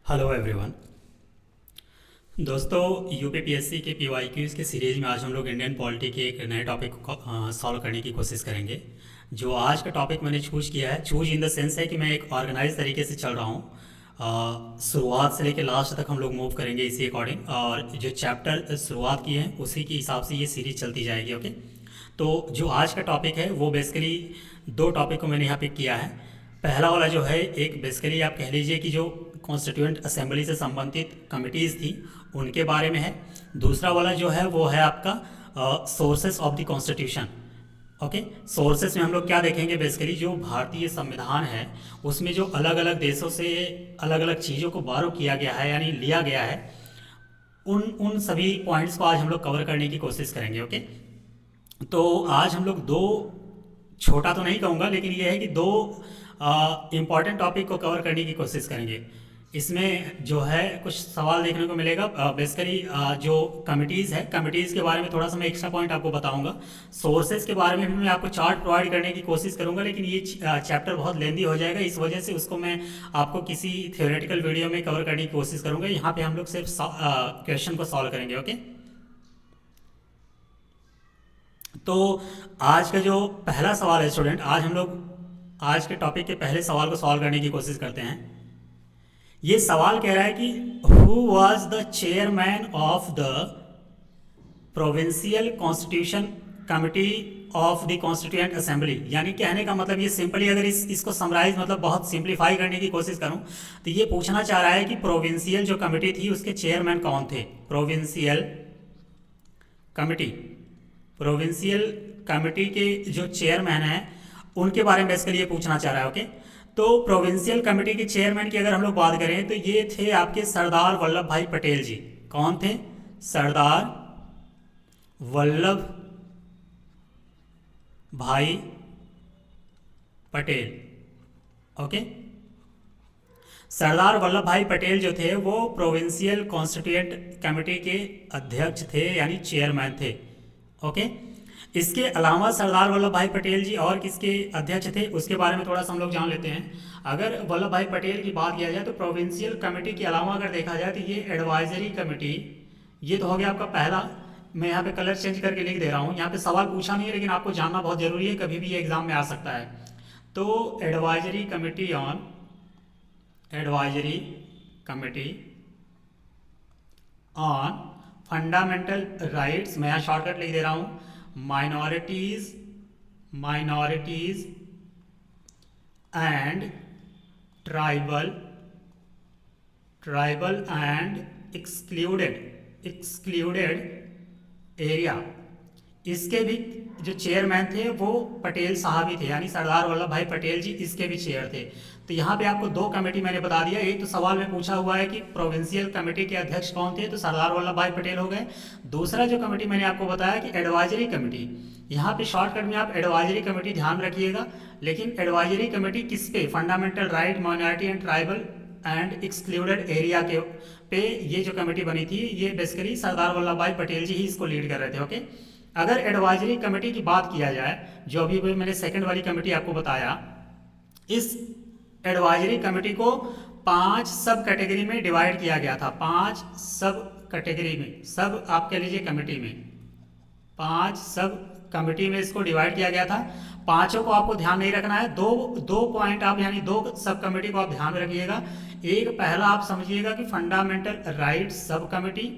Hello everyone. दोस्तों, UPPSC के PYQs के सीरीज़ में आज हम लोग इंडियन पॉलिटी के एक नए टॉपिक को सॉल्व करने की कोशिश करेंगे। जो आज का टॉपिक मैंने चूज किया है, चूज इन द सेंस है कि मैं एक ऑर्गेनाइज तरीके से चल रहा हूँ। शुरुआत से लेकर लास्ट तक हम लोग मूव करेंगे इसी अकॉर्डिंग, और जो चैप्टर शुरुआत किए हैं उसी के हिसाब से ये सीरीज चलती जाएगी। ओके, तो जो आज का टॉपिक है वो बेसिकली दो टॉपिक को मैंने यहाँ पिक किया है। पहला वाला जो है, एक बेसिकली आप कह लीजिए कि जो कॉन्स्टिट्यूएंट असेंबली से संबंधित कमिटीज़ थी उनके बारे में है। दूसरा वाला जो है वो है आपका sources of the constitution. Okay, sources में हम लोग क्या देखेंगे, बेसिकली जो भारतीय संविधान है उसमें जो अलग अलग देशों से अलग अलग चीज़ों को बारो किया गया है, यानी लिया गया है, उन उन सभी पॉइंट्स को आज हम लोग कवर करने की कोशिश करेंगे। ओके, तो आज हम लोग दो, छोटा तो नहीं कहूँगा लेकिन ये है कि दो इम्पॉर्टेंट टॉपिक को कवर करने की कोशिश करेंगे। इसमें जो है कुछ सवाल देखने को मिलेगा। बेसिकली जो कमिटीज़ है, कमिटीज़ के बारे में थोड़ा सा मैं एक्स्ट्रा पॉइंट आपको बताऊंगा। सोर्सेज के बारे में भी मैं आपको चार्ट प्रोवाइड करने की कोशिश करूंगा, लेकिन ये चैप्टर बहुत लेंदी हो जाएगा, इस वजह से उसको मैं आपको किसी थियोरेटिकल वीडियो में कवर करने की कोशिश करूंगा। यहाँ पे हम लोग सिर्फ क्वेश्चन को सॉल्व करेंगे। ओके, तो आज का जो पहला सवाल है स्टूडेंट, आज हम लोग आज के टॉपिक के पहले सवाल को सॉल्व करने की कोशिश करते हैं। ये सवाल कह रहा है कि who was the chairman of the provincial constitution committee of the constituent assembly. यानी कहने का मतलब, ये सिंपली अगर इसको समराइज मतलब बहुत सिंप्लीफाई करने की कोशिश करूं तो ये पूछना चाह रहा है कि प्रोविंशियल जो कमिटी थी उसके चेयरमैन कौन थे। प्रोविंशियल कमिटी, प्रोविंशियल कमिटी के जो चेयरमैन हैं उनके बारे में बेसिकली ये पूछना चाह रहा है। ओके, तो प्रोविंशियल कमेटी के चेयरमैन की अगर हम लोग बात करें तो ये थे आपके सरदार वल्लभ भाई पटेल जी। कौन थे? सरदार वल्लभ भाई पटेल। ओके, सरदार वल्लभ भाई पटेल जो थे वो प्रोविंशियल कॉन्स्टिट्यूएंट कमेटी के अध्यक्ष थे, यानी चेयरमैन थे। ओके, इसके अलावा सरदार वल्लभ भाई पटेल जी और किसके अध्यक्ष थे उसके बारे में थोड़ा सा हम लोग जान लेते हैं। अगर वल्लभ भाई पटेल की बात किया जाए तो प्रोविंशियल कमेटी के अलावा अगर देखा जाए तो ये एडवाइजरी कमेटी, ये तो हो गया आपका पहला। मैं यहाँ पे कलर चेंज करके लिख दे रहा हूँ, यहाँ पे सवाल पूछा नहीं है लेकिन आपको जानना बहुत जरूरी है, कभी भी ये एग्जाम में आ सकता है। तो advisory committee on, advisory committee on fundamental rights, मैं यहाँ शॉर्टकट लिख दे रहा हूँ, minorities and tribal and excluded area, इसके भी जो चेयरमैन थे वो पटेल साहब ही थे, यानी सरदार वल्लभ भाई पटेल जी इसके भी चेयर थे। तो यहाँ पे आपको दो कमेटी मैंने बता दिया। एक तो सवाल में पूछा हुआ है कि प्रोविंशियल कमेटी के अध्यक्ष कौन थे, तो सरदार वल्लभ भाई पटेल हो गए। दूसरा जो कमेटी मैंने आपको बताया कि एडवाइजरी कमेटी, यहाँ पे शॉर्टकट में आप एडवाइजरी कमेटी ध्यान रखिएगा, लेकिन एडवाइजरी कमेटी किस पे? Fundamental right, minority and tribal and excluded area के पे ये जो कमेटी बनी थी, ये बेसिकली सरदार वल्लभ भाई पटेल जी ही इसको लीड कर रहे थे। ओके, अगर एडवाइजरी कमेटी की बात किया जाए, जो अभी मैंने सेकंड वाली कमेटी आपको बताया, इस एडवाइजरी कमेटी को 5 सब कैटेगरी में डिवाइड किया गया था। 5 सब कैटेगरी में, सब आप कह लीजिए कमेटी में, 5 सब कमेटी में इसको डिवाइड किया गया था। पांचों को आपको ध्यान नहीं रखना है, दो पॉइंट आप, यानी दो सब कमेटी को आप ध्यान में रखिएगा। एक पहला आप समझिएगा कि fundamental right sub committee,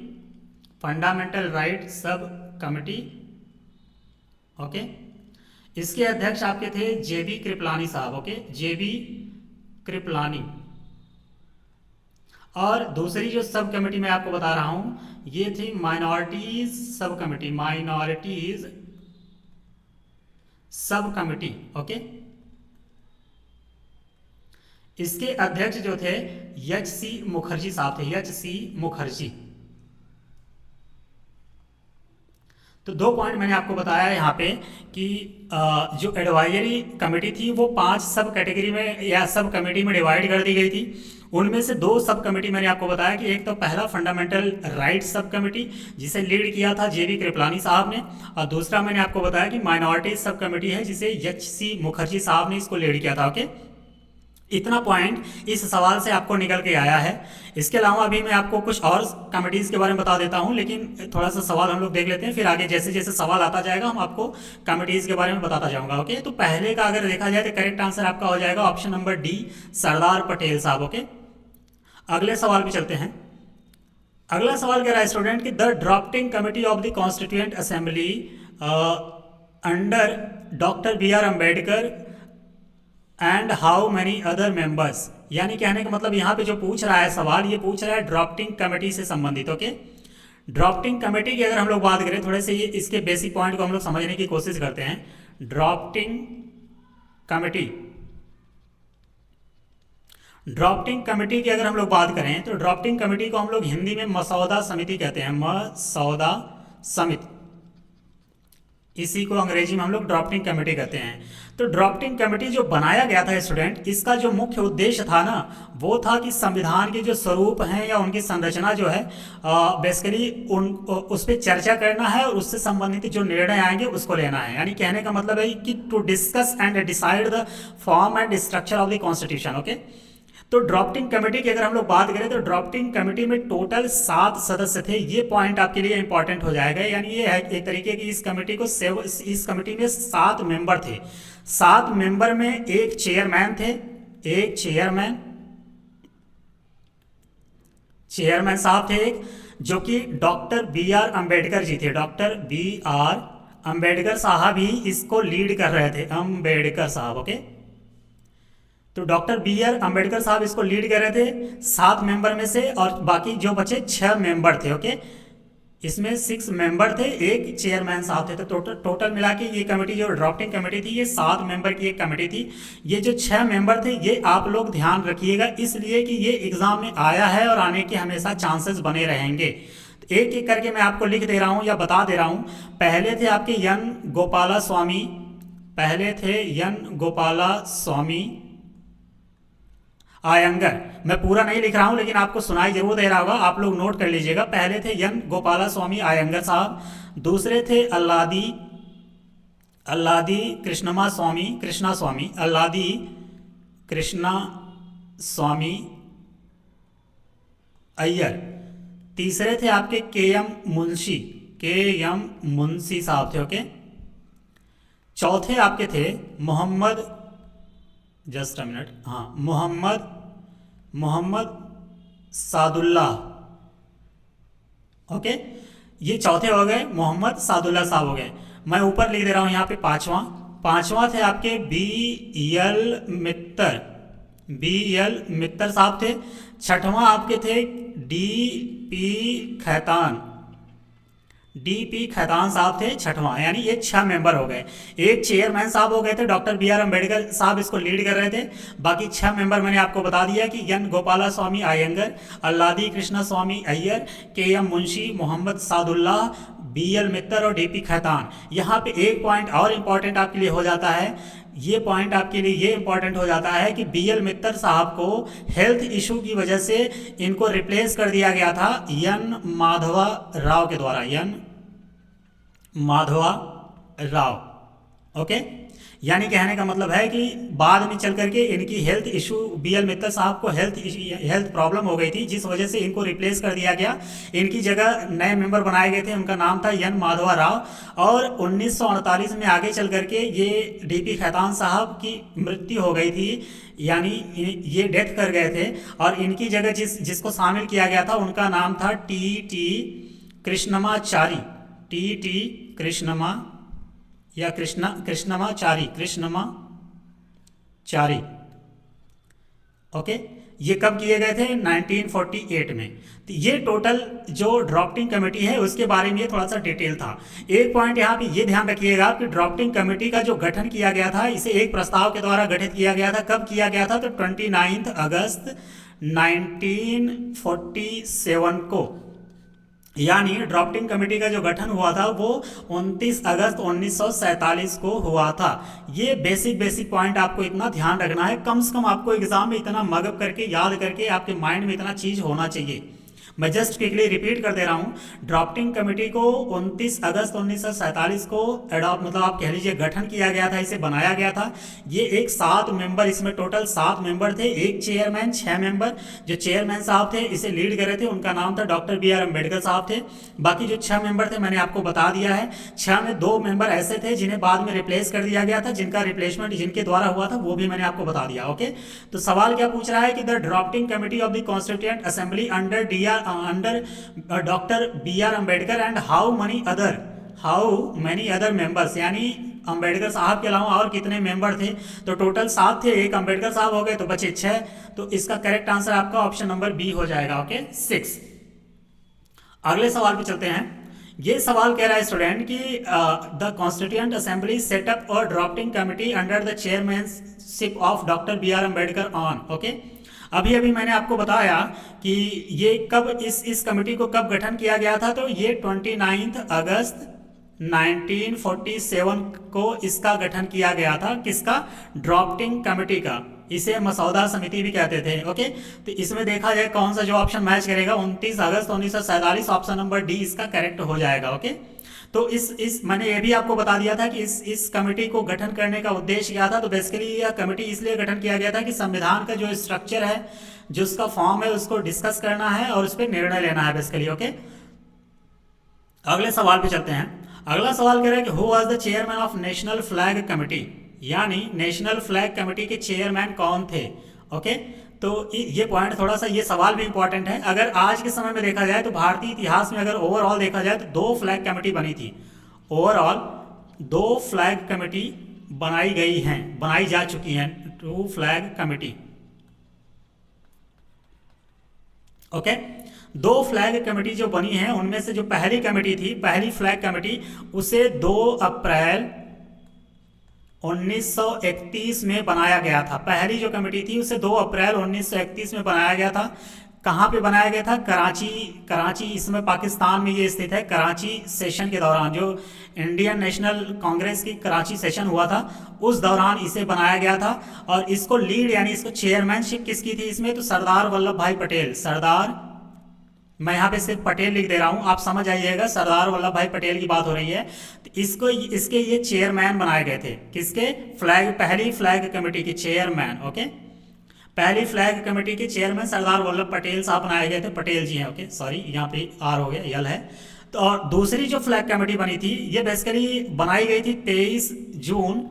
fundamental right sub committee. Okay, इसके अध्यक्ष आपके थे जेबी कृपलानी साहब। ओके, जेबी कृपलानी। और दूसरी जो सब कमेटी मैं आपको बता रहा हूं ये थी minorities sub committee, minorities sub committee. Okay, इसके अध्यक्ष जो थे एच सी मुखर्जी साहब थे, एच सी मुखर्जी। तो दो पॉइंट मैंने आपको बताया यहाँ पे कि जो एडवाइजरी कमेटी थी वो 5 सब कैटेगरी में या सब कमेटी में डिवाइड कर दी गई थी। उनमें से 2 सब कमेटी मैंने आपको बताया कि एक तो पहला फंडामेंटल राइट्स सब कमेटी जिसे लीड किया था जेबी कृपलानी साहब ने, और दूसरा मैंने आपको बताया कि माइनॉरिटीज सब कमेटी है जिसे एच सी मुखर्जी साहब ने इसको लीड किया था। ओके, इतना पॉइंट इस सवाल से आपको निकल के आया है। इसके अलावा अभी मैं आपको कुछ और कमिटीज़ के बारे में बता देता हूँ, लेकिन थोड़ा सा सवाल हम लोग देख लेते हैं, फिर आगे जैसे जैसे सवाल आता जाएगा हम आपको कमिटीज़ के बारे में बताता जाऊँगा। ओके, तो पहले का अगर देखा जाए तो करेक्ट आंसर आपका हो जाएगा option number D, Sardar Patel साहब। ओके, अगले सवाल पे चलते हैं। अगला सवाल कह रहा है स्टूडेंट कि the drafting committee of the constituent assembly under doctor B R Ambedkar and how many other members, यानी कहने का मतलब यहाँ पे जो पूछ रहा है सवाल, ये पूछ रहा है ड्राफ्टिंग कमेटी से संबंधित। ओके, ड्राफ्टिंग कमेटी की अगर हम लोग बात करें, थोड़े से ये इसके बेसिक पॉइंट को हम लोग समझने की कोशिश करते हैं। ड्राफ्टिंग कमेटी, ड्राफ्टिंग कमेटी की अगर हम लोग बात करें तो ड्राफ्टिंग कमेटी को हम लोग हिंदी में मसौदा समिति कहते हैं, मसौदा समिति, इसी को अंग्रेजी में हम लोग ड्राफ्टिंग कमेटी कहते हैं। तो ड्राफ्टिंग कमेटी जो बनाया गया था स्टूडेंट, इसका जो मुख्य उद्देश्य था ना, वो था कि संविधान के जो स्वरूप हैं या उनकी संरचना जो है बेसिकली उस पर चर्चा करना है और उससे संबंधित जो निर्णय आएंगे उसको लेना है। यानी कहने का मतलब है कि to discuss and decide the form and structure of the constitution. Okay, तो ड्राफ्टिंग कमेटी की अगर हम लोग बात करें तो ड्राफ्टिंग कमेटी में टोटल 7 सदस्य थे। ये पॉइंट आपके लिए इंपॉर्टेंट हो जाएगा, यानी ये है एक तरीके की इस कमेटी को इस कमेटी में 7 मेंबर थे। 7 मेंबर में एक चेयरमैन थे, एक चेयरमैन साहब थे एक, जो कि doctor B R Ambedkar ji थे। डॉक्टर बी आर अम्बेडकर साहब ही इसको लीड कर रहे थे, अम्बेडकर साहब। ओके, तो डॉक्टर बी आर अम्बेडकर साहब इसको लीड कर रहे थे 7 मेंबर में से, और बाकी जो बचे 6 मेंबर थे। ओके, इसमें 6 मेंबर थे, एक चेयरमैन साहब थे। तो टोटल मिला के ये कमेटी जो ड्राफ्टिंग कमेटी थी, ये 7 मेंबर की एक कमेटी थी। ये जो 6 मेंबर थे ये आप लोग ध्यान रखिएगा, इसलिए कि ये एग्जाम में आया है और आने के हमेशा चांसेस बने रहेंगे। एक एक करके मैं आपको लिख दे रहा हूँ या बता दे रहा हूँ। पहले थे आपके एन गोपाला स्वामी, पहले थे एन गोपाला स्वामी आयंगर। मैं पूरा नहीं लिख रहा हूं लेकिन आपको सुनाई जरूर दे रहा होगा, आप लोग नोट कर लीजिएगा। पहले थे एन गोपाला स्वामी आयंगर साहब, दूसरे थे अल्लादी कृष्णा स्वामी, अल्लादी कृष्णा स्वामी अय्यर, तीसरे थे आपके के एम मुंशी साहब थे। ओके, चौथे आपके थे मोहम्मद, जस्ट अ मिनट, हाँ, मोहम्मद सादुल्लाह। ओके, ये चौथे हो गए, मोहम्मद सादुल्लाह साहब हो गए। मैं ऊपर लिख दे रहा हूं यहाँ पे पांचवा थे आपके बी एल मित्तर साहब थे। छठवां आपके थे डी पी खैतान साहब थे छठवां, यानी ये 6 मेंबर हो गए। एक चेयरमैन साहब हो गए थे, डॉक्टर बी आर अम्बेडकर साहब इसको लीड कर रहे थे। बाकी 6 मेंबर मैंने आपको बता दिया कि N Gopalaswami Ayyangar, Alladi Krishnaswami Ayyar, K M Munshi, Mohammad Saadullah, B L Mitter और डी पी खैतान। यहाँ पे एक पॉइंट और इम्पॉर्टेंट आपके लिए हो जाता है, ये पॉइंट आपके लिए ये इंपॉर्टेंट हो जाता है कि बी एल मित्तर साहब को हेल्थ इशू की वजह से इनको रिप्लेस कर दिया गया था एन माधवा राव के द्वारा, एन माधवा राव। ओके, यानी कहने का मतलब है कि बाद में चल करके इनकी हेल्थ इशू, बी एल मित्तर साहब को हेल्थ प्रॉब्लम हो गई थी, जिस वजह से इनको रिप्लेस कर दिया गया। इनकी जगह नए मेंबर बनाए गए थे, उनका नाम था एन माधवा राव। और 1948 में आगे चल करके ये डी पी खैतान साहब की मृत्यु हो गई थी, यानी ये डेथ कर गए थे। और इनकी जगह जिसको शामिल किया गया था उनका नाम था टी कृष्णमाचारी, टी कृष्णमा या कृष्णमाचारी। ओके, ये कब किए गए थे? 1948 में। तो ये टोटल जो ड्राफ्टिंग कमेटी है उसके बारे में ये थोड़ा सा डिटेल था। एक पॉइंट यहाँ पे ये ध्यान रखिएगा कि ड्राफ्टिंग कमेटी का जो गठन किया गया था, इसे एक प्रस्ताव के द्वारा गठित किया गया था। कब किया गया था? तो 29 अगस्त 1947 को, यानी ड्राफ्टिंग कमेटी का जो गठन हुआ था वो 29 अगस्त 1947 को हुआ था। ये बेसिक पॉइंट आपको इतना ध्यान रखना है, कम से कम आपको एग्जाम में इतना मगअप करके याद करके आपके माइंड में इतना चीज होना चाहिए। मैं जस्ट क्विकली रिपीट कर दे रहा हूँ। ड्राफ्टिंग कमेटी को 29 अगस्त 1947 को एडॉप्ट मतलब आप कह लीजिए गठन किया गया था, इसे बनाया गया था। ये एक 7 मेंबर, इसमें टोटल 7 मेंबर थे, एक चेयरमैन, 6 मेंबर। जो चेयरमैन साहब थे इसे लीड कर रहे थे, उनका नाम था डॉक्टर बी आर अम्बेडकर साहब थे। बाकी जो 6 मेंबर थे मैंने आपको बता दिया है। 6 में 2 मेंबर ऐसे थे जिन्हें बाद में रिप्लेस कर दिया गया था, जिनका रिप्लेसमेंट जिनके द्वारा हुआ था वो भी मैंने आपको बता दिया। ओके, तो सवाल क्या पूछ रहा है कि the drafting committee of the constituent assembly under doctor B R Ambedkar and how many other members, यानी अंबेडकर साहब के अलावा और कितने मेंबर थे। तो टोटल 7 थे, एक अंबेडकर साहब हो गए तो बचे 6। तो इसका करेक्ट आंसर आपका ऑप्शन नंबर बी हो जाएगा। ओके, 6। अगले सवाल पे चलते हैं। ये सवाल कह रहा है स्टूडेंट कि द कॉन्स्टिट्यूएंट असेंबली सेटअप और drafting committee under the chairmanship of doctor B R Ambedkar on. Okay, अभी अभी मैंने आपको बताया कि ये कब इस कमेटी को कब गठन किया गया था। तो ये 29 अगस्त 1947 को इसका गठन किया गया था। किसका? ड्राफ्टिंग कमेटी का। इसे मसौदा समिति भी कहते थे। ओके, तो इसमें देखा जाए कौन सा जो ऑप्शन मैच करेगा, 29 अगस्त 1947 ऑप्शन नंबर डी इसका करेक्ट हो जाएगा। ओके, तो इस मैंने ये भी आपको बता दिया था कि इस कमेटी को गठन करने का उद्देश्य क्या था। तो बेसिकली यह कमेटी इसलिए गठन किया गया था कि संविधान का जो स्ट्रक्चर है, जो उसका फॉर्म है, उसको डिस्कस करना है और उस पर निर्णय लेना है बेसिकली। ओके, अगले सवाल पे चलते हैं। अगला सवाल कह रहा है कि who was the chairman of national flag committee, यानी नेशनल फ्लैग कमेटी के चेयरमैन कौन थे। ओके, तो ये पॉइंट थोड़ा सा, ये सवाल भी इंपॉर्टेंट है। अगर आज के समय में देखा जाए तो भारतीय इतिहास में अगर ओवरऑल देखा जाए तो 2 फ्लैग कमेटी बनी थी। ओवरऑल 2 फ्लैग कमेटी बनाई जा चुकी हैं, 2 flag committee. Okay, 2 flag committee जो बनी है उनमें से जो पहली कमेटी थी, पहली फ्लैग कमेटी, उसे 2 अप्रैल 1931 में बनाया गया था। पहली जो कमेटी थी उसे 2 अप्रैल 1931 में बनाया गया था। कहाँ पे बनाया गया था? कराची इसमें पाकिस्तान में ये स्थित है। कराची सेशन के दौरान, जो इंडियन नेशनल कांग्रेस की कराची सेशन हुआ था, उस दौरान इसे बनाया गया था। और इसको लीड यानी इसको चेयरमैनशिप किसकी थी इसमें? तो सरदार वल्लभ भाई पटेल। मैं यहाँ पे सिर्फ पटेल लिख दे रहा हूँ, आप समझ आइएगा, सरदार वल्लभ भाई पटेल की बात हो रही है। तो इसके ये चेयरमैन बनाए गए थे। किसके? पहली फ्लैग कमेटी के चेयरमैन। ओके, पहली फ्लैग कमेटी के चेयरमैन सरदार वल्लभ पटेल साहब बनाए गए थे। पटेल जी हैं। ओके, सॉरी, यहाँ पे आर हो गया, यल है। तो और दूसरी जो फ्लैग कमेटी बनी थी, ये बेसिकली बनाई गई थी 23 जून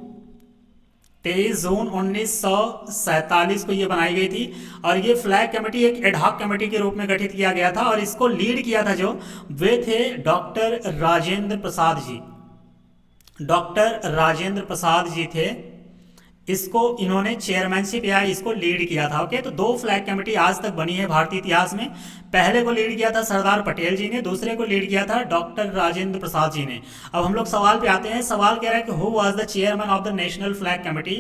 1947 को ये बनाई गई थी। और ये फ्लैग कमेटी एक एडहॉक कमेटी के रूप में गठित किया गया था। और इसको लीड किया था जो, वे थे डॉक्टर राजेंद्र प्रसाद जी। डॉक्टर राजेंद्र प्रसाद जी थे। इसको इन्होंने चेयरमैनशिप या इसको लीड किया था। ओके, तो 2 फ्लैग कमेटी आज तक बनी है भारतीय इतिहास में। पहले को लीड किया था सरदार पटेल जी ने, दूसरे को लीड किया था डॉक्टर राजेंद्र प्रसाद जी ने। अब हम लोग सवाल पे आते हैं। सवाल कह रहा है कि who was the chairman of the national flag committee.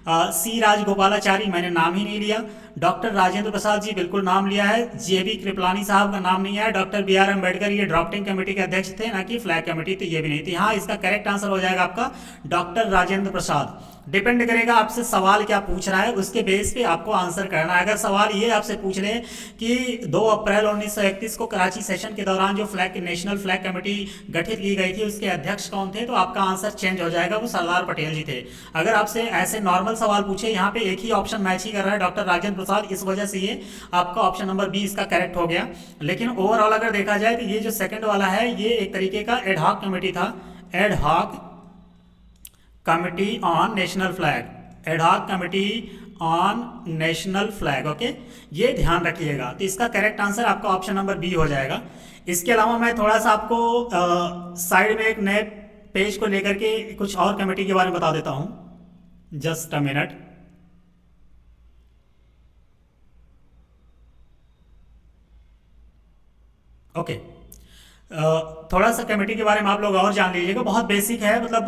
C Rajagopalachari, मैंने नाम ही नहीं लिया। डॉक्टर राजेंद्र प्रसाद जी बिल्कुल नाम लिया है। JB कृपलानी साहब का नाम नहीं है। डॉक्टर BR अम्बेडकर ये ड्राफ्टिंग कमेटी के अध्यक्ष थे, ना कि फ्लैग कमेटी, तो ये भी नहीं थी। हाँ, इसका करेक्ट आंसर हो जाएगा आपका डॉक्टर राजेंद्र प्रसाद। डिपेंड करेगा आपसे सवाल क्या पूछ रहा है, उसके बेस पे आपको आंसर करना है। अगर सवाल ये आपसे पूछ ले कि 2 अप्रैल 1931 को कराची सेशन के दौरान जो नेशनल फ्लैग कमेटी गठित की गई थी, उसके अध्यक्ष कौन थे, तो आपका आंसर चेंज हो जाएगा, वो सरदार पटेल जी थे। अगर आपसे ऐसे नॉर्मल सवाल पूछे, यहाँ पे एक ही ऑप्शन मैच ही कर रहा है, डॉक्टर राजेंद्र प्रसाद, इस वजह से ये आपका ऑप्शन नंबर बी इसका करेक्ट हो गया। लेकिन ओवरऑल अगर देखा जाए तो ये जो सेकंड वाला है, ये एक तरीके का एडहॉक कमेटी था। Ad hoc committee on national flag, ad hoc committee on national flag. Okay, ये ध्यान रखिएगा। तो इसका करेक्ट आंसर आपका ऑप्शन नंबर बी हो जाएगा। इसके अलावा मैं थोड़ा सा आपको साइड में एक नए पेज को लेकर के कुछ और कमेटी के बारे में बता देता हूं। Just a minute. ओके, थोड़ा सा कमेटी के बारे में आप लोग और जान लीजिएगा, बहुत बेसिक है, मतलब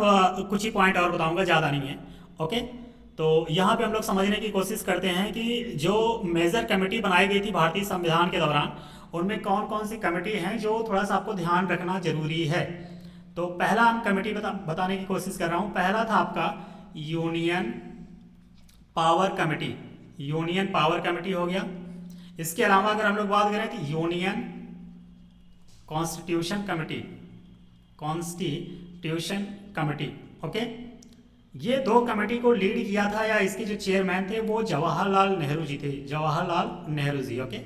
कुछ ही पॉइंट और बताऊंगा, ज़्यादा नहीं है। ओके, तो यहाँ पे हम लोग समझने की कोशिश करते हैं कि जो मेजर कमेटी बनाई गई थी भारतीय संविधान के दौरान, उनमें कौन कौन सी कमेटी हैं जो थोड़ा सा आपको ध्यान रखना जरूरी है। तो पहला हम कमेटी बताने की कोशिश कर रहा हूँ। पहला था आपका union power committee. Union power committee हो गया। इसके अलावा अगर हम लोग बात करें तो union constitution committee, constitution committee. Okay, ये दो कमेटी को लीड किया था या इसके जो चेयरमैन थे वो जवाहरलाल नेहरू जी थे, जवाहरलाल नेहरू जी। ओके,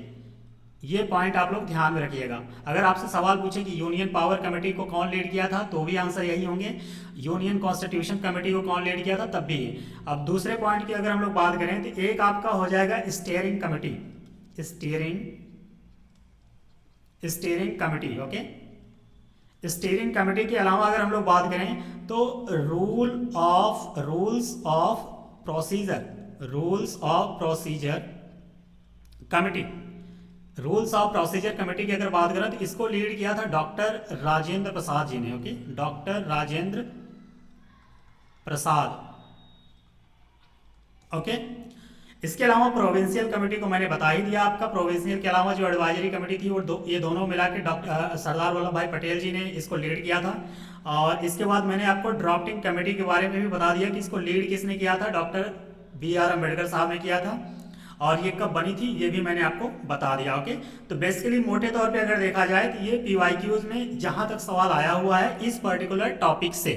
ये पॉइंट आप लोग ध्यान में रखिएगा। अगर आपसे सवाल पूछे कि यूनियन पावर कमेटी को कौन लीड किया था तो भी आंसर यही होंगे, यूनियन कॉन्स्टिट्यूशन कमेटी को कौन लीड किया था तब भी। अब दूसरे पॉइंट की अगर हम लोग बात करें तो एक आपका हो जाएगा steering committee, steering committee. Okay, steering committee के अलावा अगर हम लोग बात करें तो rules of procedure committee, rules of procedure committee की अगर बात करें तो इसको लीड किया था डॉक्टर राजेंद्र प्रसाद जी ने। Okay, doctor Rajendra Prasad. Okay, इसके अलावा प्रोविंशियल कमेटी को मैंने बता ही दिया आपका। प्रोविंशियल के अलावा जो एडवाइजरी कमेटी थी वो ये दोनों मिला के डॉक्टर सरदार वल्लभ भाई पटेल जी ने इसको लीड किया था। और इसके बाद मैंने आपको ड्राफ्टिंग कमेटी के बारे में भी बता दिया कि इसको लीड किसने किया था, डॉक्टर BR अम्बेडकर साहब ने किया था। और ये कब बनी थी ये भी मैंने आपको बता दिया। ओके, तो बेसिकली मोटे तौर पे अगर देखा जाए तो ये PYQs में जहां तक सवाल आया हुआ है इस पर्टिकुलर टॉपिक से,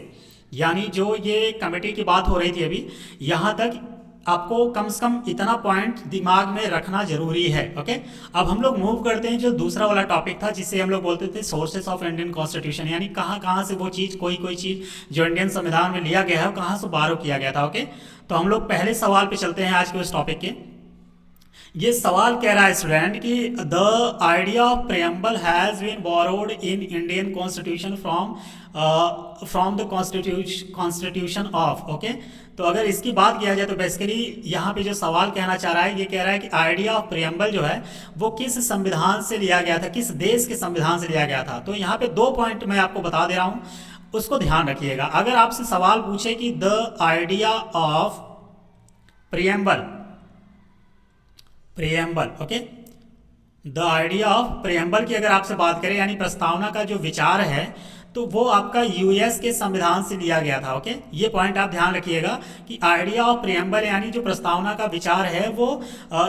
यानी जो ये कमेटी की बात हो रही थी अभी, यहाँ तक आपको कम से कम इतना पॉइंट दिमाग में रखना जरूरी है। ओके, अब हम लोग मूव करते हैं जो दूसरा वाला टॉपिक था जिसे हम लोग बोलते थे सोर्सेस ऑफ इंडियन कॉन्स्टिट्यूशन, यानी कहाँ कहाँ से वो चीज़ कोई चीज़ जो इंडियन संविधान में लिया गया है वो कहाँ से बारो किया गया था। ओके, तो हम लोग पहले सवाल पे चलते हैं आज के उस टॉपिक के। ये सवाल कह रहा है स्टूडेंट कि the idea of preamble has been borrowed in Indian constitution from the constitution of. Okay, तो अगर इसकी बात किया जाए तो बेसिकली यहाँ पे जो सवाल कहना चाह रहा है ये कह रहा है कि आइडिया ऑफ प्रेम्बल जो है वो किस संविधान से लिया गया था, किस देश के संविधान से लिया गया था। तो यहाँ पे दो पॉइंट मैं आपको बता दे रहा हूँ, उसको ध्यान रखिएगा। अगर आपसे सवाल पूछे कि the idea of preamble, okay, the idea of preamble की अगर आपसे बात करें यानी प्रस्तावना का जो विचार है तो वो आपका यूएस के संविधान से लिया गया था। ओके, ये पॉइंट आप ध्यान रखिएगा कि आइडिया ऑफ प्रेम्बल यानी जो प्रस्तावना का विचार है वो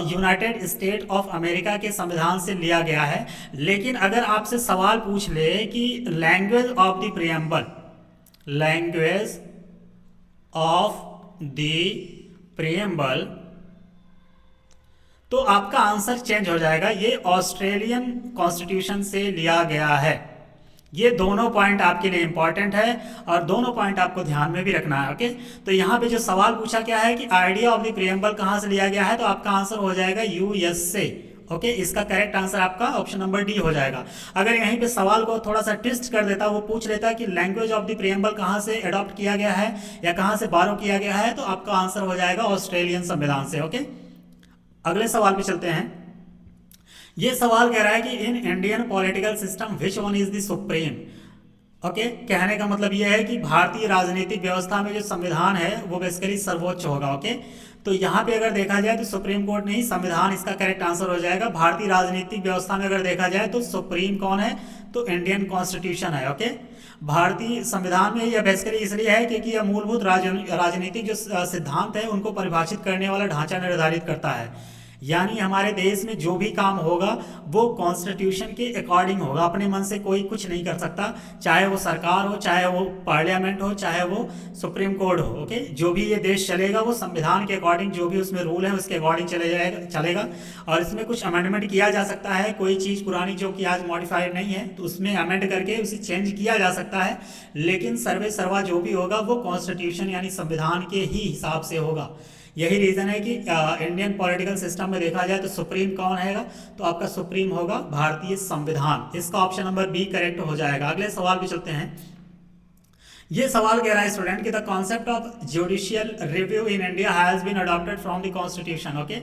यूनाइटेड स्टेट ऑफ अमेरिका के संविधान से लिया गया है। लेकिन अगर आपसे सवाल पूछ ले कि language of the preamble, language of the preamble, तो आपका आंसर चेंज हो जाएगा, ये ऑस्ट्रेलियन कॉन्स्टिट्यूशन से लिया गया है। ये दोनों पॉइंट आपके लिए इंपॉर्टेंट है और दोनों पॉइंट आपको ध्यान में भी रखना है। ओके, तो यहाँ पे जो सवाल पूछा क्या है कि आइडिया ऑफ द प्रेम्बल कहाँ से लिया गया है, तो आपका आंसर हो जाएगा यूएस से। ओके, इसका करेक्ट आंसर आपका ऑप्शन नंबर डी हो जाएगा। अगर यहीं पे सवाल को थोड़ा सा ट्विस्ट कर देता, वो पूछ लेता कि लैंग्वेज ऑफ द प्रेम्बल कहाँ से अडॉप्ट किया गया है या कहाँ से बारो किया गया है, तो आपका आंसर हो जाएगा ऑस्ट्रेलियन संविधान से। ओके, अगले सवाल पे चलते हैं। ये सवाल कह रहा है कि in Indian political system which one is the supreme. Okay, कहने का मतलब ये है कि भारतीय राजनीतिक व्यवस्था में जो संविधान है वो बेसिकली सर्वोच्च होगा। ओके, तो यहाँ पे अगर देखा जाए तो सुप्रीम कोर्ट नहीं, संविधान इसका करेक्ट आंसर हो जाएगा। भारतीय राजनीतिक व्यवस्था में अगर देखा जाए तो सुप्रीम कौन है, तो इंडियन कॉन्स्टिट्यूशन है। ओके, भारतीय संविधान में यह बेसिकली इसलिए है क्योंकि यह मूलभूत राजनीतिक जो सिद्धांत है उनको परिभाषित करने वाला ढांचा निर्धारित करता है। यानी हमारे देश में जो भी काम होगा वो कॉन्स्टिट्यूशन के अकॉर्डिंग होगा, अपने मन से कोई कुछ नहीं कर सकता, चाहे वो सरकार हो, चाहे वो पार्लियामेंट हो, चाहे वो सुप्रीम कोर्ट हो। ओके, जो भी ये देश चलेगा वो संविधान के अकॉर्डिंग, जो भी उसमें रूल है उसके अकॉर्डिंग चलेगा। और इसमें कुछ अमेंडमेंट किया जा सकता है, कोई चीज़ पुरानी जो कि आज मॉडिफाइड नहीं है तो उसमें अमेंड करके उसे चेंज किया जा सकता है, लेकिन सर्वे सर्वा जो भी होगा वो कॉन्स्टिट्यूशन यानी संविधान के ही हिसाब से होगा। यही रीज़न है कि इंडियन पॉलिटिकल सिस्टम में देखा जाए तो सुप्रीम कौन है, तो आपका सुप्रीम होगा भारतीय संविधान। इसका ऑप्शन नंबर बी करेक्ट हो जाएगा। अगले सवाल पे चलते हैं। ये सवाल कह रहा है स्टूडेंट कि the concept of judicial review in India has been adopted from the constitution. Okay,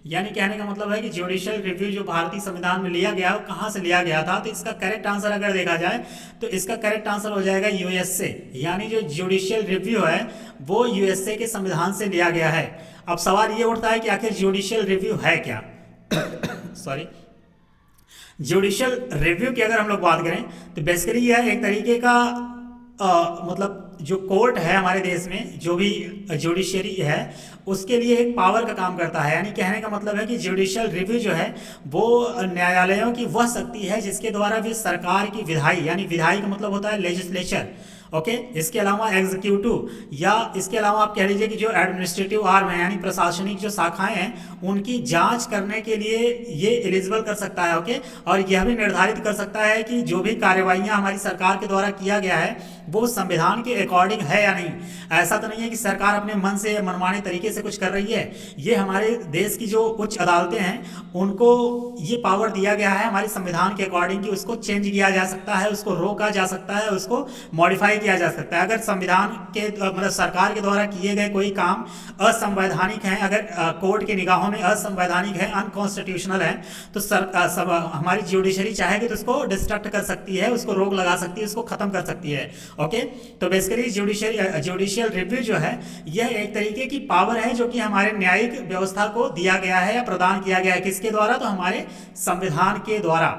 यानी कहने का मतलब है कि जुडिशियल रिव्यू जो भारतीय संविधान में लिया गया वो कहाँ से लिया गया था, तो इसका करेक्ट आंसर अगर देखा जाए तो इसका करेक्ट आंसर हो जाएगा यूएस से। यानी जो जुडिशियल रिव्यू है वो यूएसए के संविधान से लिया गया है। अब सवाल ये उठता है कि आखिर जुडिशियल रिव्यू है क्या सॉरी, जुडिशियल रिव्यू की अगर हम लोग बात करें तो बेसिकली यह एक तरीके का मतलब जो कोर्ट है हमारे देश में, जो भी जुडिशरी है, उसके लिए एक पावर का काम करता है। यानी कहने का मतलब है कि जुडिशियल रिव्यू जो है वो न्यायालयों की वह शक्ति है जिसके द्वारा भी सरकार की विधायी, यानी विधायी का मतलब होता है लेजिस्लेचर, ओके, इसके अलावा एग्जीक्यूटिव, या इसके अलावा आप कह लीजिए कि जो एडमिनिस्ट्रेटिव आर्म है यानी प्रशासनिक जो शाखाएं हैं उनकी जांच करने के लिए ये एलिजिबल कर सकता है, ओके। और यह भी निर्धारित कर सकता है कि जो भी कार्यवाहियां हमारी सरकार के द्वारा किया गया है वो संविधान के अकॉर्डिंग है या नहीं। ऐसा तो नहीं है कि सरकार अपने मन से मनमाने तरीके से कुछ कर रही है। ये हमारे देश की जो उच्च अदालतें हैं उनको ये पावर दिया गया है हमारे संविधान के अकॉर्डिंग कि उसको चेंज किया जा सकता है, उसको रोका जा सकता है, उसको मॉडिफाई किया जा सकता है। अगर संविधान के मतलब सरकार के द्वारा किए गए कोई काम असंवैधानिक हैं, अगर कोर्ट की निगाहों में असंवैधानिक है, अनकॉन्स्टिट्यूशनल है, तो हमारी जुडिशरी चाहेगी तो उसको डिस्ट्रक्ट कर सकती है, उसको रोक लगा सकती है, उसको खत्म कर सकती है, ओके। तो बेसिकली जुडिशियल रिव्यू जो है यह एक तरीके की पावर है जो कि हमारे न्यायिक व्यवस्था को दिया गया है या प्रदान किया गया है। किसके द्वारा? तो हमारे संविधान के द्वारा।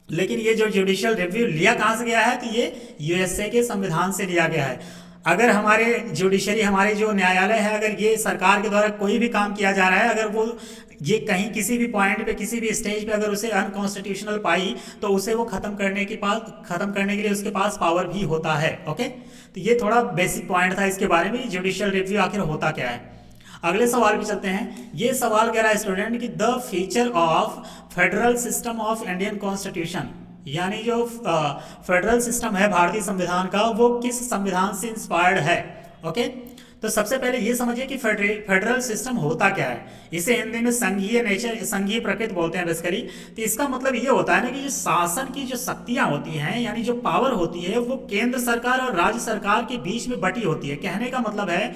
लेकिन ये जो जुडिशियल रिव्यू लिया कहाँ से गया है? तो ये यूएसए के संविधान से लिया गया है। अगर हमारे जुडिशरी, हमारे जो न्यायालय है, अगर ये सरकार के द्वारा कोई भी काम किया जा रहा है, अगर वो ये कहीं किसी भी पॉइंट पे, किसी भी स्टेज पे अगर उसे अनकॉन्स्टिट्यूशनल पाई तो उसे वो खत्म करने के लिए उसके पास पावर भी होता है, ओके। तो ये थोड़ा बेसिक पॉइंट था इसके बारे में, जुडिशियल रिव्यू आखिर होता क्या है। अगले सवाल पे चलते हैं। ये सवाल कह रहा है स्टूडेंट कि the feature of federal system of Indian constitution, यानी जो फेडरल सिस्टम है भारतीय संविधान का, वो किस संविधान से इंस्पायर्ड है, ओके। तो सबसे पहले ये समझिए कि फेडरल सिस्टम होता क्या है। इसे हिंदी में संघीय नेचर, संघीय प्रकृति बोलते हैं बेसिकली। तो इसका मतलब ये होता है ना कि जो शासन की जो शक्तियां होती हैं, यानी जो पावर होती है, वो केंद्र सरकार और राज्य सरकार के बीच में बटी होती है। कहने का मतलब है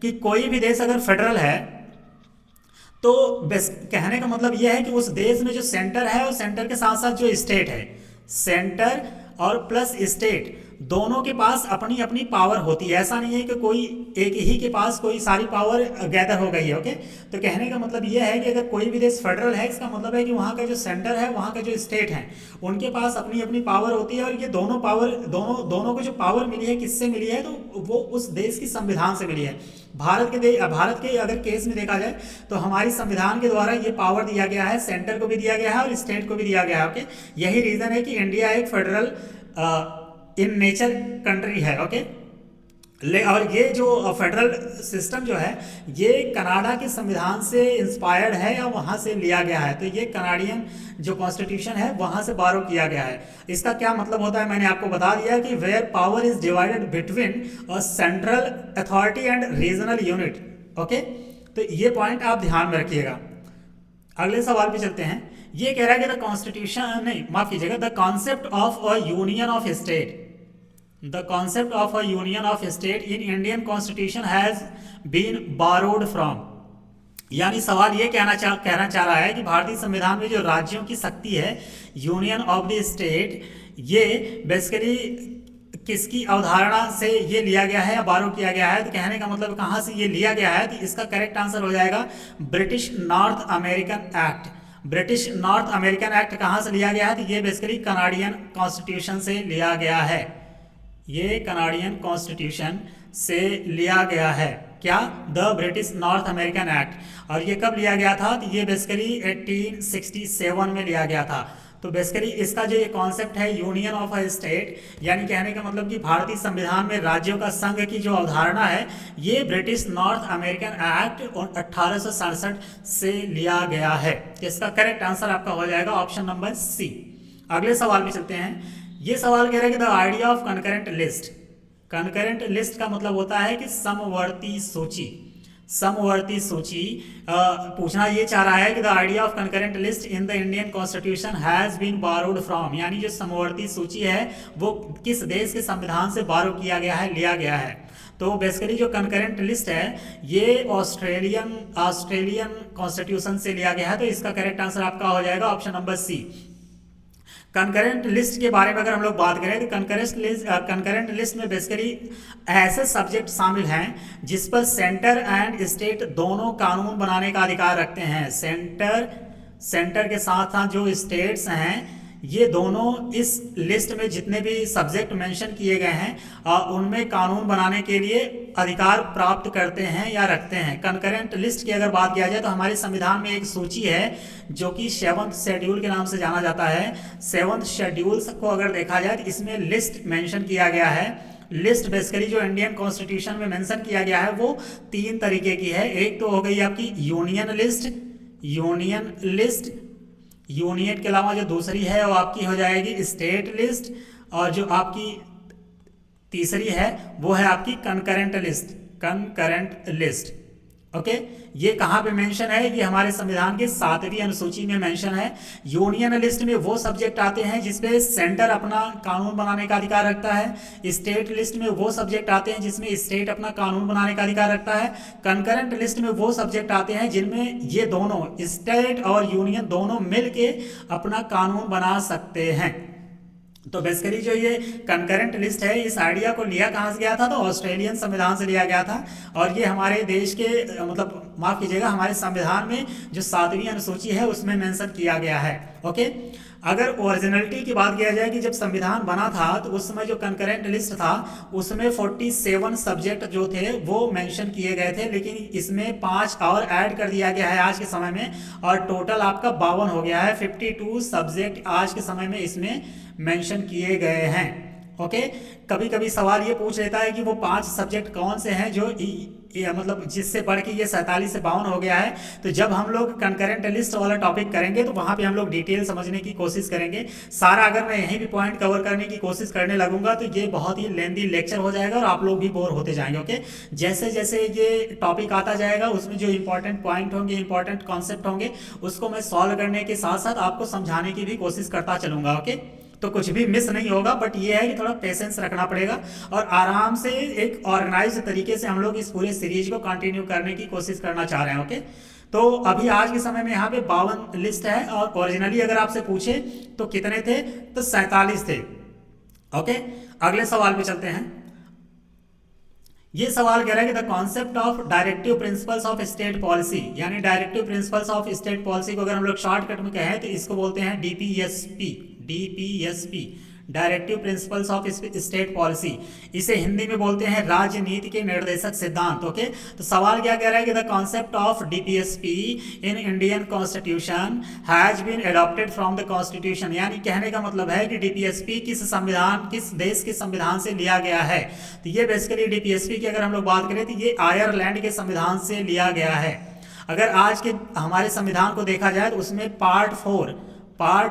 कि कोई भी देश अगर फेडरल है तो कहने का मतलब यह है कि उस देश में जो सेंटर है और सेंटर के साथ साथ जो स्टेट है, सेंटर और प्लस स्टेट दोनों के पास अपनी अपनी पावर होती है। ऐसा नहीं है कि कोई एक ही के पास कोई सारी पावर गैदर हो गई है, ओके। तो कहने का मतलब यह है कि अगर कोई भी देश फेडरल है, इसका मतलब है कि वहाँ का जो सेंटर है, वहाँ का जो स्टेट है, उनके पास अपनी अपनी पावर होती है। और ये दोनों पावर, दोनों को जो पावर मिली है, किससे मिली है? तो वो उस देश की संविधान से मिली है। भारत के अगर केस में देखा जाए तो हमारी संविधान के द्वारा ये पावर दिया गया है, सेंटर को भी दिया गया है और स्टेट को भी दिया गया है, ओके। यही रीजन है कि इंडिया एक फेडरल इन नेचर कंट्री है, ओके। और ये जो फेडरल सिस्टम जो है ये कनाडा के संविधान से इंस्पायर्ड है या वहाँ से लिया गया है। तो ये कनाडियन जो कॉन्स्टिट्यूशन है वहाँ से बारो किया गया है। इसका क्या मतलब होता है मैंने आपको बता दिया कि where power is divided between a central authority and regional unit, okay. तो ये पॉइंट आप ध्यान में रखिएगा। अगले सवाल पे चलते हैं। ये कह रहा है कि द कॉन्स्टिट्यूशन, नहीं माफ कीजिएगा, the concept of a union of state, the concept of a union of state in Indian constitution has been borrowed from. यानी सवाल ये कहना चाह रहा है कि भारतीय संविधान में जो राज्यों की शक्ति है, यूनियन ऑफ द स्टेट, ये बेसिकली किसकी अवधारणा से ये लिया गया है या बारो किया गया है? तो कहने का मतलब कहाँ से ये लिया गया है? तो इसका करेक्ट आंसर हो जाएगा British north American act. British north American act कहाँ से लिया गया है? तो ये बेसिकली कनाडियन कॉन्स्टिट्यूशन से लिया गया है। ये कनाडियन कॉन्स्टिट्यूशन से लिया गया है। क्या? The British north American act. और ये कब लिया गया था? तो ये बेसिकली 1867 में लिया गया था। तो बेसिकली इसका जो ये कॉन्सेप्ट है यूनियन ऑफ अ स्टेट, यानी कहने का मतलब कि भारतीय संविधान में राज्यों का संघ की जो अवधारणा है, ये ब्रिटिश नॉर्थ अमेरिकन एक्ट 1867 से लिया गया है। इसका करेक्ट आंसर आपका हो जाएगा ऑप्शन नंबर सी। अगले सवाल में चलते हैं। ये सवाल कह रहा है कि the idea of concurrent list. Concurrent list का मतलब होता है कि समवर्ती सूची। समवर्ती सूची पूछना ये चाह रहा है कि the idea of concurrent list in the Indian constitution has been borrowed from, यानी जो समवर्ती सूची है वो किस देश के संविधान से बारो किया गया है, लिया गया है? तो बेसिकली जो कनकरेंट लिस्ट है ये ऑस्ट्रेलियन कॉन्स्टिट्यूशन से लिया गया है। तो इसका करेक्ट आंसर आपका हो जाएगा option number C. Concurrent list के बारे में अगर हम लोग बात करें तो कंकरेंट लिस्ट में बेसिकली ऐसे सब्जेक्ट शामिल हैं जिस पर सेंटर एंड स्टेट दोनों कानून बनाने का अधिकार रखते हैं। सेंटर के साथ साथ जो स्टेट्स हैं ये दोनों इस लिस्ट में जितने भी सब्जेक्ट मेंशन किए गए हैं उनमें कानून बनाने के लिए अधिकार प्राप्त करते हैं या रखते हैं। कंकरेंट लिस्ट की अगर बात किया जाए तो हमारे संविधान में एक सूची है जो कि 7th शेड्यूल के नाम से जाना जाता है। 7th शेड्यूल को अगर देखा जाए तो इसमें लिस्ट मेंशन किया गया है। लिस्ट बेसिकली जो इंडियन कॉन्स्टिट्यूशन में मेंशन किया गया है वो 3 तरीके की है। एक तो हो गई आपकी यूनियन लिस्ट, यूनियन के अलावा जो दूसरी है वो आपकी हो जाएगी स्टेट लिस्ट, और जो आपकी तीसरी है वो है आपकी कंकरेंट लिस्ट। ओके, ये कहाँ पे मेंशन है? ये हमारे संविधान के 7वीं अनुसूची में मेंशन है। यूनियन लिस्ट में वो सब्जेक्ट आते हैं जिसपे सेंटर अपना कानून बनाने का अधिकार रखता है। स्टेट लिस्ट में वो सब्जेक्ट आते हैं जिसमें स्टेट अपना कानून बनाने का अधिकार रखता है। कंकरेंट लिस्ट में वो सब्जेक्ट आते हैं जिनमें ये दोनों स्टेट और यूनियन दोनों मिलके अपना कानून बना सकते हैं। तो बेसिकली जो ये कंकरेंट लिस्ट है, इस आइडिया को लिया कहाँ से गया था? तो ऑस्ट्रेलियन संविधान से लिया गया था। और ये हमारे देश के मतलब माफ कीजिएगा, हमारे संविधान में जो 7वीं अनुसूची है उसमें मेंशन किया गया है। ओके, अगर ओरिजिनलिटी की बात किया जाए कि जब संविधान बना था तो उस समय जो कंकरेंट लिस्ट था उसमें 47 सब्जेक्ट जो थे वो मेंशन किए गए थे, लेकिन इसमें 5 और ऐड कर दिया गया है आज के समय में, और टोटल आपका 52 हो गया है। 52 सब्जेक्ट आज के समय में इसमें मेंशन किए गए हैं। ओके, कभी कभी सवाल ये पूछ लेता है कि वो 5 सब्जेक्ट कौन से हैं जो मतलब जिससे बढ़ के ये 47 से 52 हो गया है। तो जब हम लोग कंकरेंट लिस्ट वाला टॉपिक करेंगे तो वहां पे हम लोग डिटेल समझने की कोशिश करेंगे। सारा अगर मैं यहीं भी पॉइंट कवर करने की कोशिश करने लगूंगा तो ये बहुत ही लेंदी लेक्चर हो जाएगा और आप लोग भी बोर होते जाएंगे। ओके, जैसे जैसे ये टॉपिक आता जाएगा उसमें जो इंपॉर्टेंट पॉइंट होंगे, इंपॉर्टेंट कॉन्सेप्ट होंगे, उसको मैं सॉल्व करने के साथ साथ आपको समझाने की भी कोशिश करता चलूंगा। ओके, तो कुछ भी मिस नहीं होगा, बट ये है कि थोड़ा पेशेंस रखना पड़ेगा और आराम से एक ऑर्गेनाइज तरीके से हम लोग इस पूरे सीरीज को कंटिन्यू करने की कोशिश करना चाह रहे हैं। ओके, तो अभी आज के समय में यहाँ पे 52 लिस्ट है और ओरिजिनली अगर आपसे पूछे तो कितने थे? तो 47 थे। ओके, अगले सवाल पे चलते हैं। ये सवाल कह रहा है कि the concept of directive principles of state policy, यानी directive principles of state policy को अगर हम लोग शॉर्टकट में कहें तो इसको बोलते हैं DPSP, directive principles of state policy. इसे हिंदी में बोलते हैं राजनीति के निर्देशक सिद्धांत। ओके, तो सवाल क्या कह रहा है कि the concept of DPSP in Indian constitution has been adopted from the constitution, यानी कहने का मतलब है कि डीपीएसपी किस देश के संविधान से लिया गया है। तो ये बेसिकली डीपीएसपी की अगर हम लोग बात करें तो ये आयरलैंड के संविधान से लिया गया है। अगर आज के हमारे संविधान को देखा जाए तो उसमें पार्ट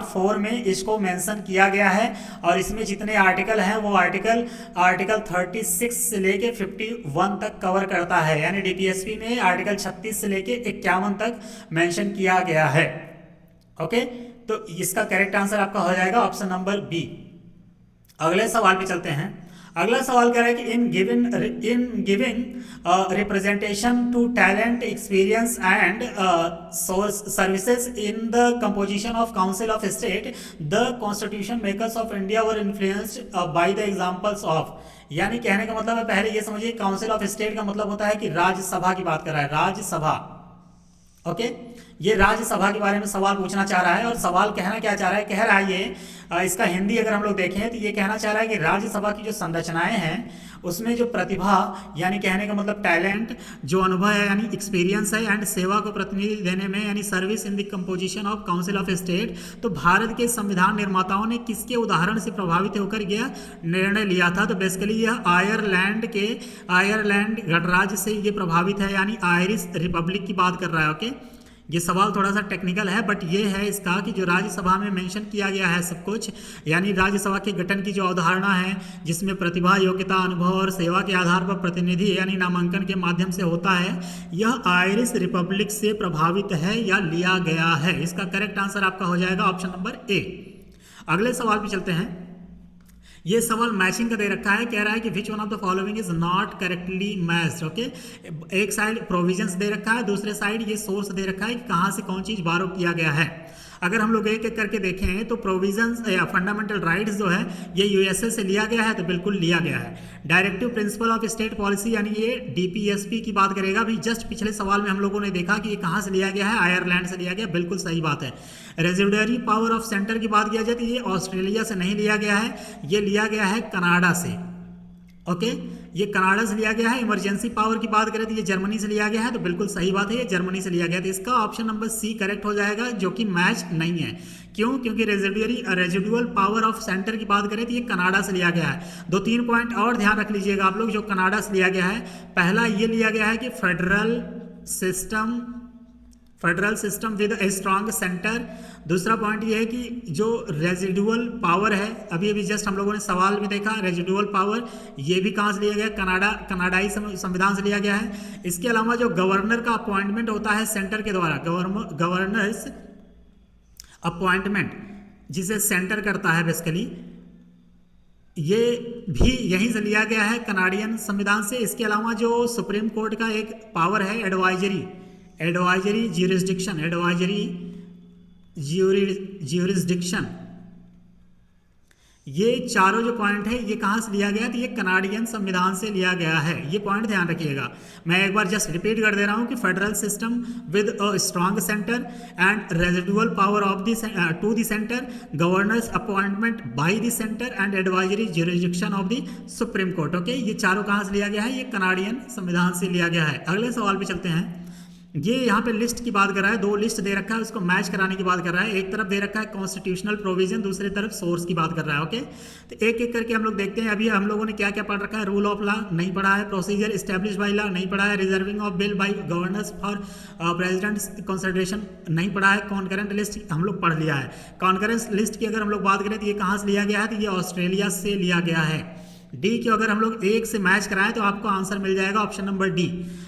4 में इसको मेंशन किया गया है और इसमें जितने आर्टिकल हैं वो आर्टिकल 36 से लेके 51 तक कवर करता है, यानी डीपीएसपी में आर्टिकल 36 से लेके 51 तक मेंशन किया गया है। ओके, तो इसका करेक्ट आंसर आपका हो जाएगा ऑप्शन नंबर बी। अगले सवाल पे चलते हैं। अगला सवाल कह रहा है कि in giving representation to talent, experience and services in the composition of council of state, the constitution makers of India were influenced by the examples of, यानी कहने का मतलब है, पहले ये समझिए काउंसिल ऑफ स्टेट का मतलब होता है कि राज्यसभा की बात कर रहा है, राज्यसभा। ओके, ये राज्यसभा के बारे में सवाल पूछना चाह रहा है और सवाल कहना क्या चाह रहा है? कह रहा है ये इसका हिंदी अगर हम लोग देखें तो ये कहना चाह रहा है कि राज्यसभा की जो संरचनाएं हैं उसमें जो प्रतिभा, यानी कहने का मतलब टैलेंट, जो अनुभव है यानी एक्सपीरियंस है, एंड सेवा को प्रतिनिधि देने में यानी service in the composition of council of state, तो भारत के संविधान निर्माताओं ने किसके उदाहरण से प्रभावित होकर यह निर्णय लिया था? तो बेसिकली यह आयरलैंड गणराज्य से ये प्रभावित है, यानी आयरिश रिपब्लिक की बात कर रहा है। ओके, ये सवाल थोड़ा सा टेक्निकल है बट ये है इसका कि जो राज्यसभा में मेंशन किया गया है सब कुछ, यानी राज्यसभा के गठन की जो अवधारणा है जिसमें प्रतिभा, योग्यता, अनुभव और सेवा के आधार पर प्रतिनिधि यानी नामांकन के माध्यम से होता है, यह आयरिश रिपब्लिक से प्रभावित है या लिया गया है। इसका करेक्ट आंसर आपका हो जाएगा ऑप्शन नंबर ए। अगले सवाल पे चलते हैं। ये सवाल मैचिंग का दे रखा है, कह रहा है कि which one of the following is not correctly matched. Okay, एक साइड प्रोविजंस दे रखा है, दूसरे साइड ये सोर्स दे रखा है कि कहाँ से कौन चीज बारो किया गया है। अगर हम लोग एक एक करके देखें तो प्रोविजंस या फंडामेंटल राइट्स जो है ये यूएसए से लिया गया है, तो बिल्कुल लिया गया है। Directive principle of state policy यानी ये डीपीएसपी की बात करेगा। अभी जस्ट पिछले सवाल में हम लोगों ने देखा कि ये कहाँ से लिया गया है, आयरलैंड से लिया गया, बिल्कुल सही बात है। रेजिडरी पावर ऑफ सेंटर की बात किया जाए तो ये ऑस्ट्रेलिया से नहीं लिया गया है, ये लिया गया है कनाडा से। ओके, ये कनाडा से लिया गया है। इमरजेंसी पावर की बात करें तो ये जर्मनी से लिया गया है, तो बिल्कुल सही बात है, ये जर्मनी से लिया गया। तो इसका ऑप्शन नंबर सी करेक्ट हो जाएगा, जो कि मैच नहीं है। क्यों? क्योंकि रेजिडुअल पावर ऑफ सेंटर की बात करें तो ये कनाडा से लिया गया है। 2-3 पॉइंट और ध्यान रख लीजिएगा आप लोग, जो कनाडा से लिया गया है। पहला ये लिया गया है कि federal system with a strong centre. दूसरा पॉइंट ये है कि जो रेजिडुअल पावर है, अभी अभी जस्ट हम लोगों ने सवाल में देखा, रेजिडुअल पावर ये भी कहाँ से लिया गया, कनाडाई संविधान से लिया गया है। इसके अलावा जो गवर्नर का अपॉइंटमेंट होता है सेंटर के द्वारा, गवर्नर्स अपॉइंटमेंट जिसे सेंटर करता है बेसिकली, ये भी यहीं से लिया गया है कनाडियन संविधान से। इसके अलावा जो सुप्रीम कोर्ट का एक पावर है एडवाइजरी ज्यूरिसडिक्शन, ये चारों जो पॉइंट है ये कहाँ से लिया गया, तो ये कनाडियन संविधान से लिया गया है। ये पॉइंट ध्यान रखिएगा। मैं एक बार जस्ट रिपीट कर दे रहा हूँ कि federal system with a strong centre and residual power of to the centre, governors appointment by the centre and advisory jurisdiction of the supreme court. Okay, ये चारों कहाँ से लिया गया है, ये कनाडियन संविधान से लिया गया है। अगले सवाल पे चलते हैं। ये यहाँ पे लिस्ट की बात कर रहा है, 2 लिस्ट दे रखा है, उसको मैच कराने की बात कर रहा है। एक तरफ दे रखा है कॉन्स्टिट्यूशनल प्रोविजन, दूसरी तरफ सोर्स की बात कर रहा है। ओके, तो एक एक करके हम लोग देखते हैं। अभी हम लोगों ने क्या क्या पढ़ रखा है, रूल ऑफ लॉ नहीं पढ़ा है, प्रोसीजर एस्टेब्लिश बाई लॉ नहीं पढ़ा है, reserving of bill by governors for president consideration नहीं पढ़ा है, कॉन्करेंट लिस्ट हम लोग पढ़ लिया है। कॉन्करेंट लिस्ट की अगर हम लोग बात करें तो ये कहाँ से लिया गया है, तो ये ऑस्ट्रेलिया से लिया गया है। डी की अगर हम लोग एक से मैच कराएं तो आपको आंसर मिल जाएगा ऑप्शन नंबर डी।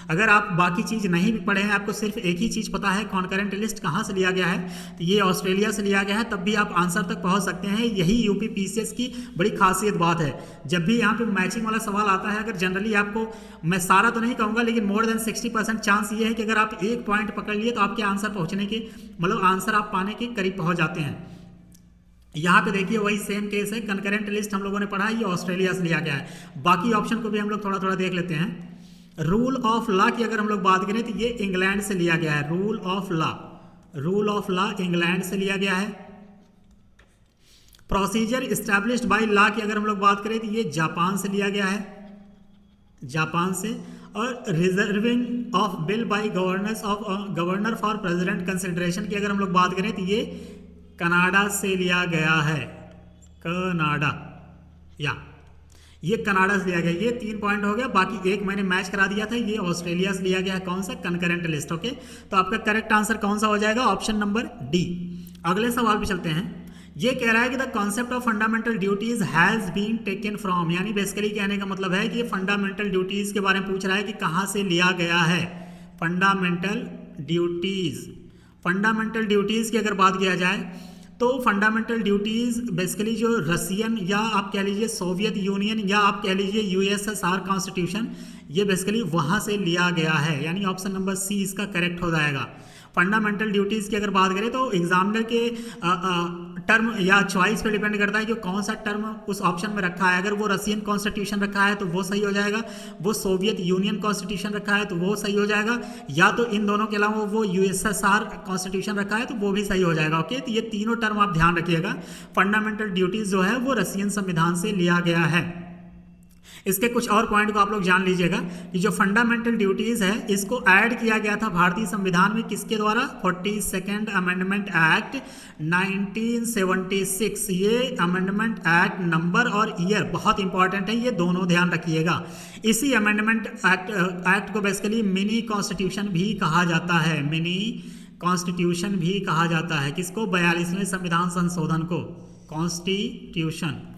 अगर आप बाकी चीज़ नहीं भी पढ़े हैं, आपको सिर्फ एक ही चीज़ पता है कॉन्करेंट लिस्ट कहाँ से लिया गया है, तो ये ऑस्ट्रेलिया से लिया गया है, तब भी आप आंसर तक पहुँच सकते हैं। यही यूपी पीसीएस की बड़ी खासियत बात है। जब भी यहाँ पे मैचिंग वाला सवाल आता है, अगर जनरली आपको, मैं सारा तो नहीं कहूँगा, लेकिन मोर देन 60% चांस ये है कि अगर आप एक पॉइंट पकड़ लिए तो आपके आंसर पहुँचने के, मतलब आंसर आप पाने के करीब पहुँच जाते हैं। यहाँ पे देखिए वही सेम केस है, कंकरेंट लिस्ट हम लोगों ने पढ़ा है, ये ऑस्ट्रेलिया से लिया गया है। बाकी ऑप्शन को भी हम लोग थोड़ा थोड़ा देख लेते हैं। रूल ऑफ लॉ की अगर हम लोग बात करें तो ये इंग्लैंड से लिया गया है। रूल ऑफ लॉ इंग्लैंड से लिया गया है। प्रोसीजर इस्टेब्लिश्ड बाय लॉ की अगर हम लोग बात करें तो ये जापान से लिया गया है, जापान से। और reserving of bill bye governor for president consideration की अगर हम लोग बात करें तो ये कनाडा से लिया गया है, कनाडा, या ये कनाडा से लिया गया। ये 3 पॉइंट हो गया, बाकी एक मैंने मैच करा दिया था, ये ऑस्ट्रेलिया से लिया गया है। कौन सा? Concurrent list. ओके, तो आपका करेक्ट आंसर कौन सा हो जाएगा? Option number D. अगले सवाल पे चलते हैं। ये कह रहा है कि the concept of fundamental duties has been taken from, यानी बेसिकली कहने का मतलब है कि ये फंडामेंटल ड्यूटीज के बारे में पूछ रहा है कि कहाँ से लिया गया है फंडामेंटल ड्यूटीज। फंडामेंटल ड्यूटीज़ की अगर बात किया जाए तो फंडामेंटल ड्यूटीज़ बेसिकली जो रशियन, या आप कह लीजिए सोवियत यूनियन, या आप कह लीजिए यूएसएसआर कॉन्स्टिट्यूशन, ये बेसिकली वहाँ से लिया गया है, यानी ऑप्शन नंबर सी इसका करेक्ट हो जाएगा। फंडामेंटल ड्यूटीज़ की अगर बात करें तो एग्जामिनर के टर्म या चॉइस पे डिपेंड करता है कि कौन सा टर्म उस ऑप्शन में रखा है। अगर वो रशियन कॉन्स्टिट्यूशन रखा है तो वो सही हो जाएगा, वो सोवियत यूनियन कॉन्स्टिट्यूशन रखा है तो वो सही हो जाएगा, या तो इन दोनों के अलावा वो यूएसएसआर कॉन्स्टिट्यूशन रखा है तो वो भी सही हो जाएगा। ओके, तो ये तीनों टर्म आप ध्यान रखिएगा। फंडामेंटल ड्यूटीज़ जो है वो रशियन संविधान से लिया गया है। इसके कुछ और पॉइंट को आप लोग जान लीजिएगा कि जो फंडामेंटल ड्यूटीज़ है इसको ऐड किया गया था भारतीय संविधान में किसके द्वारा? 42nd amendment act 1976। ये अमेंडमेंट एक्ट नंबर और ईयर बहुत इंपॉर्टेंट है, ये दोनों ध्यान रखिएगा। इसी अमेंडमेंट एक्ट को बेसिकली मिनी कॉन्स्टिट्यूशन भी कहा जाता है, मिनी कॉन्स्टिट्यूशन भी कहा जाता है। किसको? 42वें संविधान संशोधन को कॉन्स्टिट्यूशन।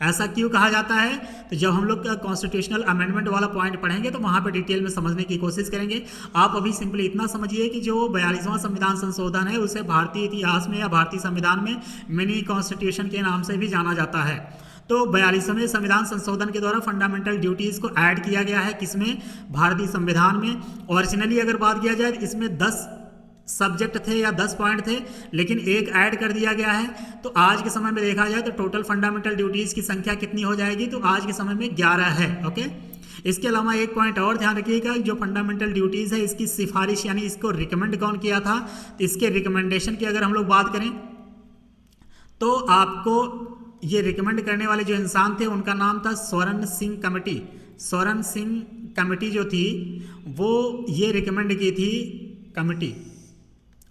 ऐसा क्यों कहा जाता है? तो जब हम लोग कॉन्स्टिट्यूशनल अमेंडमेंट वाला पॉइंट पढ़ेंगे तो वहाँ पे डिटेल में समझने की कोशिश करेंगे। आप अभी सिंपली इतना समझिए कि जो 42वां संविधान संशोधन है उसे भारतीय इतिहास में या भारतीय संविधान में मिनी कॉन्स्टिट्यूशन के नाम से भी जाना जाता है। तो 42वें संविधान संशोधन के द्वारा फंडामेंटल ड्यूटीज़ को ऐड किया गया है, किसमें? भारतीय संविधान में। ओरिजिनली अगर बात किया जाए तो इसमें 10 सब्जेक्ट थे या 10 पॉइंट थे, लेकिन एक ऐड कर दिया गया है। तो आज के समय में देखा जाए तो टोटल फंडामेंटल ड्यूटीज़ की संख्या कितनी हो जाएगी, तो आज के समय में 11 है। ओके, इसके अलावा एक पॉइंट और ध्यान रखिएगा, जो फंडामेंटल ड्यूटीज़ है इसकी सिफारिश यानी इसको रिकमेंड कौन किया था, तो इसके रिकमेंडेशन की अगर हम लोग बात करें तो आपको ये रिकमेंड करने वाले जो इंसान थे उनका नाम था स्वर्ण सिंह कमेटी। स्वर्ण सिंह कमेटी जो थी वो ये रिकमेंड की थी कमेटी।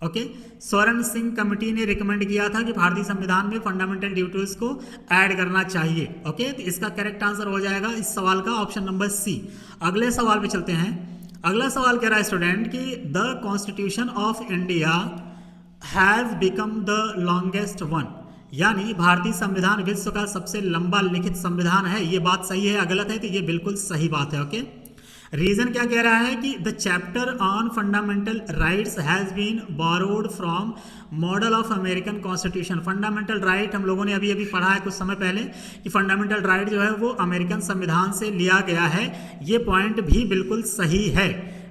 ओके, स्वर्ण सिंह कमेटी ने रिकमेंड किया था कि भारतीय संविधान में फंडामेंटल ड्यूटीज को ऐड करना चाहिए। ओके, तो इसका करेक्ट आंसर हो जाएगा इस सवाल का ऑप्शन नंबर सी। अगले सवाल पे चलते हैं। अगला सवाल कह रहा है स्टूडेंट कि the constitution of India has become the longest one, यानी भारतीय संविधान विश्व का सबसे लंबा लिखित संविधान है। ये बात सही है या गलत है, तो ये बिल्कुल सही बात है। ओके, रीजन क्या कह रहा है कि the chapter on fundamental rights has been borrowed from model of American constitution. Fundamental right हम लोगों ने अभी अभी पढ़ा है कुछ समय पहले कि फंडामेंटल राइट जो है वो अमेरिकन संविधान से लिया गया है। ये पॉइंट भी बिल्कुल सही है,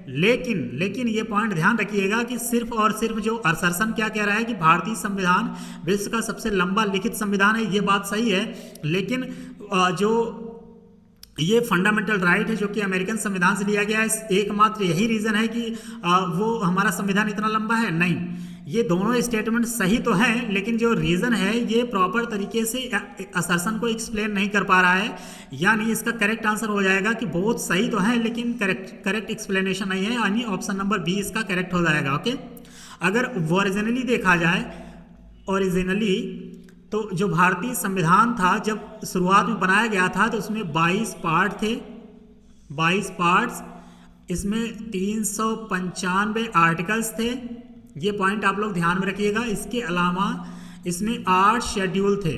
लेकिन ये पॉइंट ध्यान रखिएगा कि सिर्फ और सिर्फ जो असर्शन क्या कह रहा है कि भारतीय संविधान विश्व का सबसे लंबा लिखित संविधान है, ये बात सही है, लेकिन जो ये फंडामेंटल राइट है जो कि अमेरिकन संविधान से लिया गया है, एकमात्र यही रीज़न है कि वो हमारा संविधान इतना लंबा है? नहीं, ये दोनों स्टेटमेंट सही तो हैं, लेकिन जो रीज़न है ये प्रॉपर तरीके से असर्शन को एक्सप्लेन नहीं कर पा रहा है। यानी इसका करेक्ट आंसर हो जाएगा कि बहुत सही तो है लेकिन करेक्ट एक्सप्लेनेशन नहीं है, यानी ऑप्शन नंबर बी इसका करेक्ट हो जाएगा। ओके, अगर ओरिजिनली देखा जाए, ओरिजिनली तो जो भारतीय संविधान था जब शुरुआत में बनाया गया था तो उसमें 22 पार्ट थे, 22 पार्ट्स, इसमें 395 आर्टिकल्स थे। ये पॉइंट आप लोग ध्यान में रखिएगा। इसके अलावा इसमें 8 शेड्यूल थे,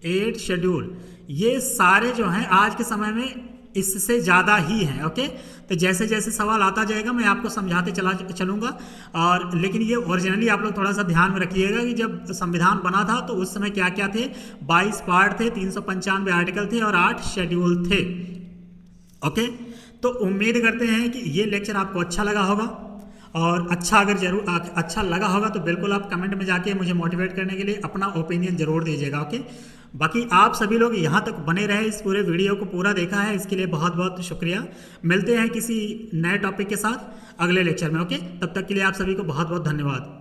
8 शेड्यूल। ये सारे जो हैं आज के समय में इससे ज़्यादा ही हैं। ओके, तो जैसे जैसे सवाल आता जाएगा मैं आपको समझाते चलूँगा। और लेकिन ये ओरिजिनली आप लोग थोड़ा सा ध्यान में रखिएगा कि जब संविधान बना था तो उस समय क्या क्या थे, 22 पार्ट थे, 395 आर्टिकल थे और 8 शेड्यूल थे। ओके, तो उम्मीद करते हैं कि ये लेक्चर आपको अच्छा लगा होगा, और अच्छा लगा होगा तो बिल्कुल आप कमेंट में जाके मुझे मोटिवेट करने के लिए अपना ओपिनियन जरूर दीजिएगा। ओके, बाकी आप सभी लोग यहाँ तक बने रहे, इस पूरे वीडियो को पूरा देखा है, इसके लिए बहुत बहुत शुक्रिया। मिलते हैं किसी नए टॉपिक के साथ अगले लेक्चर में। ओके, तब तक के लिए आप सभी को बहुत बहुत धन्यवाद।